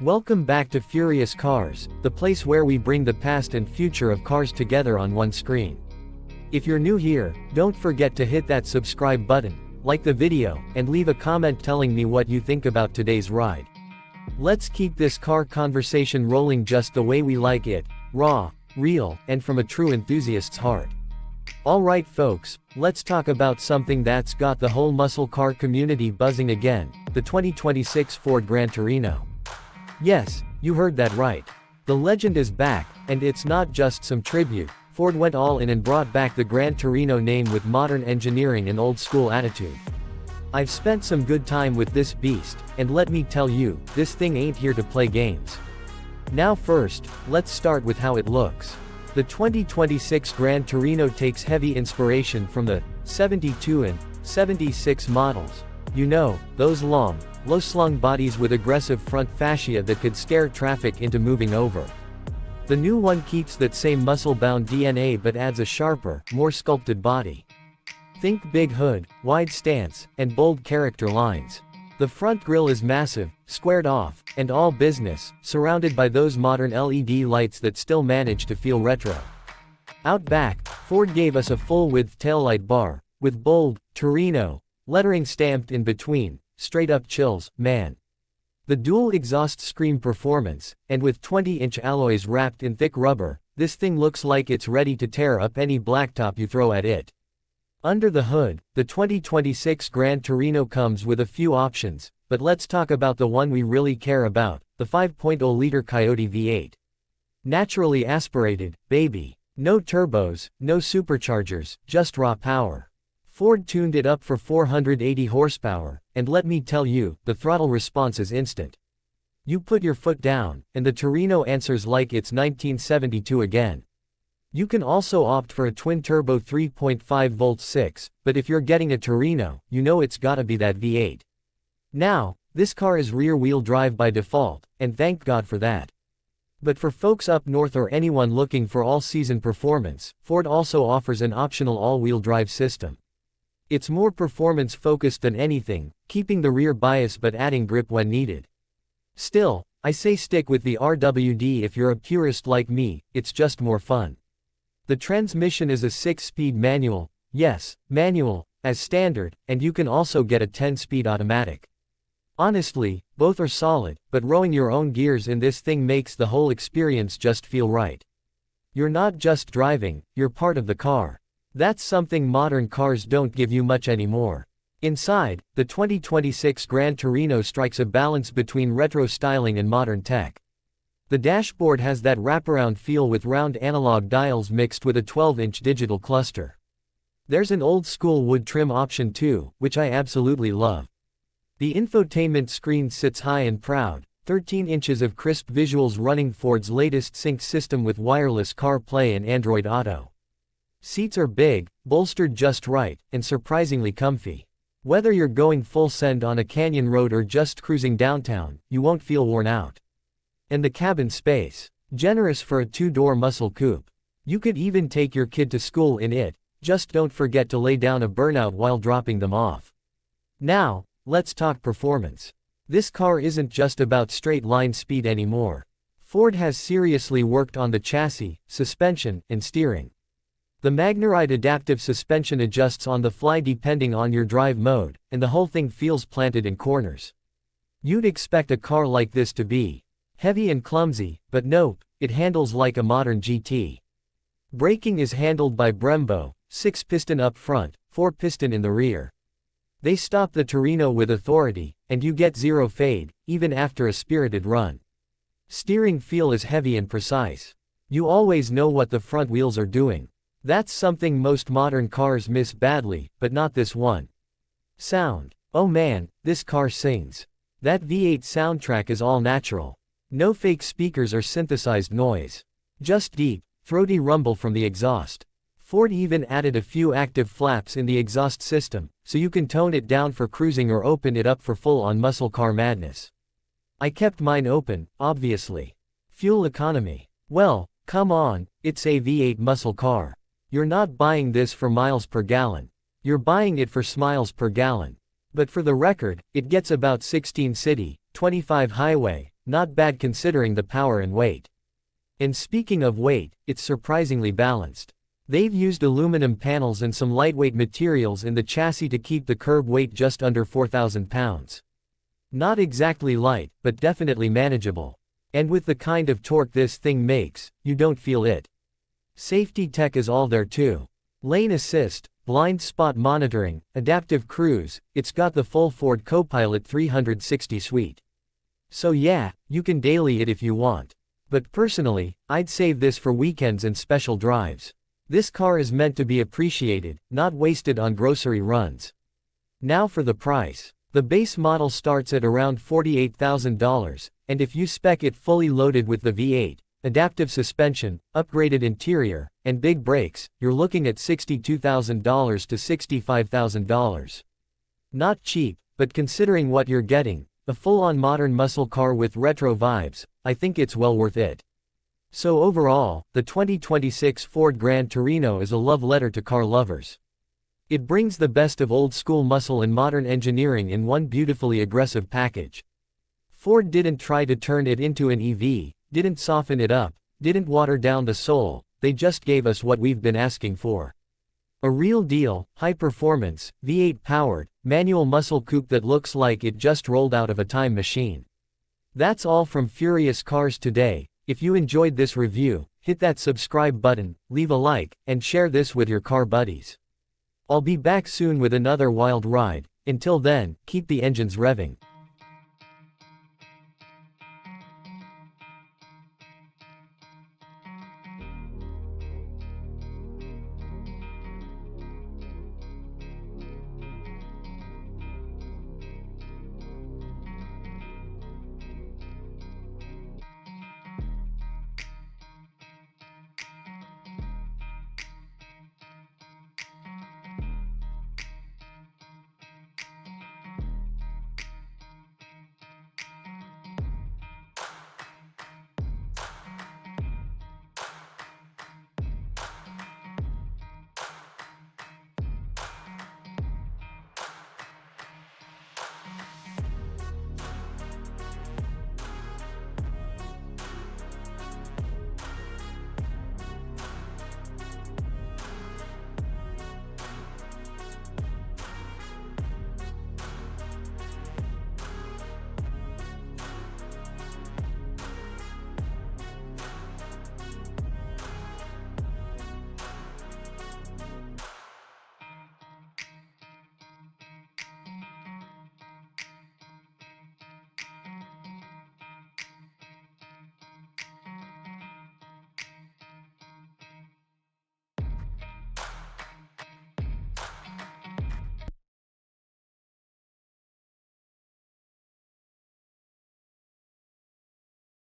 Welcome back to Furious Cars, the place where we bring the past and future of cars together on one screen. If you're new here, don't forget to hit that subscribe button, like the video, and leave a comment telling me what you think about today's ride. Let's keep this car conversation rolling just the way we like it, raw, real, and from a true enthusiast's heart. Alright folks, let's talk about something that's got the whole muscle car community buzzing again, the 2026 Ford Gran Torino. Yes, you heard that right. The legend is back, and it's not just some tribute. Ford went all in and brought back the Gran Torino name with modern engineering and old school attitude. I've spent some good time with this beast, and let me tell you, this thing ain't here to play games. Now first, let's start with how it looks. The 2026 Gran Torino takes heavy inspiration from the 72 and 76 models. You know, those long, low-slung bodies with aggressive front fascia that could scare traffic into moving over. The new one keeps that same muscle-bound DNA but adds a sharper, more sculpted body. Think big hood, wide stance, and bold character lines. The front grille is massive, squared off, and all business, surrounded by those modern LED lights that still manage to feel retro. Out back, Ford gave us a full-width taillight bar, with bold, Torino lettering stamped in between. Straight-up chills, man. The dual exhaust scream performance, and with 20-inch alloys wrapped in thick rubber, this thing looks like it's ready to tear up any blacktop you throw at it. Under the hood, the 2026 Gran Torino comes with a few options, but let's talk about the one we really care about, the 5.0-liter Coyote V8. Naturally aspirated, baby. No turbos, no superchargers, just raw power. Ford tuned it up for 480 horsepower, and let me tell you, the throttle response is instant. You put your foot down, and the Torino answers like it's 1972 again. You can also opt for a twin-turbo 3.5-volt 6, but if you're getting a Torino, you know it's gotta be that V8. Now, this car is rear-wheel drive by default, and thank God for that. But for folks up north or anyone looking for all-season performance, Ford also offers an optional all-wheel drive system. It's more performance-focused than anything, keeping the rear bias but adding grip when needed. Still, I say stick with the RWD if you're a purist like me, it's just more fun. The transmission is a 6-speed manual, yes, manual, as standard, and you can also get a 10-speed automatic. Honestly, both are solid, but rowing your own gears in this thing makes the whole experience just feel right. You're not just driving, you're part of the car. That's something modern cars don't give you much anymore. Inside, the 2026 Gran Torino strikes a balance between retro styling and modern tech. The dashboard has that wraparound feel with round analog dials mixed with a 12-inch digital cluster. There's an old-school wood trim option too, which I absolutely love. The infotainment screen sits high and proud, 13 inches of crisp visuals running Ford's latest sync system with wireless CarPlay and Android Auto. Seats are big, bolstered just right, and surprisingly comfy. Whether you're going full send on a canyon road or just cruising downtown, you won't feel worn out. And the cabin space, generous for a 2-door muscle coupe. You could even take your kid to school in it, just don't forget to lay down a burnout while dropping them off. Now, let's talk performance. This car isn't just about straight-line speed anymore. Ford has seriously worked on the chassis, suspension, and steering. The MagneRide adaptive suspension adjusts on the fly depending on your drive mode, and the whole thing feels planted in corners. You'd expect a car like this to be heavy and clumsy, but nope, it handles like a modern GT. Braking is handled by Brembo, 6-piston up front, 4-piston in the rear. They stop the Torino with authority, and you get zero fade, even after a spirited run. Steering feel is heavy and precise. You always know what the front wheels are doing. That's something most modern cars miss badly, but not this one. Sound. Oh man, this car sings. That V8 soundtrack is all natural. No fake speakers or synthesized noise. Just deep, throaty rumble from the exhaust. Ford even added a few active flaps in the exhaust system, so you can tone it down for cruising or open it up for full-on muscle car madness. I kept mine open, obviously. Fuel economy. Well, come on, it's a V8 muscle car. You're not buying this for miles per gallon. You're buying it for smiles per gallon. But for the record, it gets about 16 city, 25 highway, not bad considering the power and weight. And speaking of weight, it's surprisingly balanced. They've used aluminum panels and some lightweight materials in the chassis to keep the curb weight just under 4,000 pounds. Not exactly light, but definitely manageable. And with the kind of torque this thing makes, you don't feel it. Safety tech is all there too. Lane assist, blind spot monitoring, adaptive cruise, it's got the full Ford Copilot 360 suite. So yeah, you can daily it if you want. But personally, I'd save this for weekends and special drives. This car is meant to be appreciated, not wasted on grocery runs. Now for the price. The base model starts at around $48,000, and if you spec it fully loaded with the V8, adaptive suspension, upgraded interior, and big brakes, you're looking at $62,000 to $65,000. Not cheap, but considering what you're getting, a full-on modern muscle car with retro vibes, I think it's well worth it. So overall, the 2026 Ford Gran Torino is a love letter to car lovers. It brings the best of old-school muscle and modern engineering in one beautifully aggressive package. Ford didn't try to turn it into an EV, didn't soften it up, didn't water down the soul, they just gave us what we've been asking for. A real deal, high-performance, V8 powered, manual muscle coupe that looks like it just rolled out of a time machine. That's all from Furious Cars today. If you enjoyed this review, hit that subscribe button, leave a like, and share this with your car buddies. I'll be back soon with another wild ride. Until then, keep the engines revving.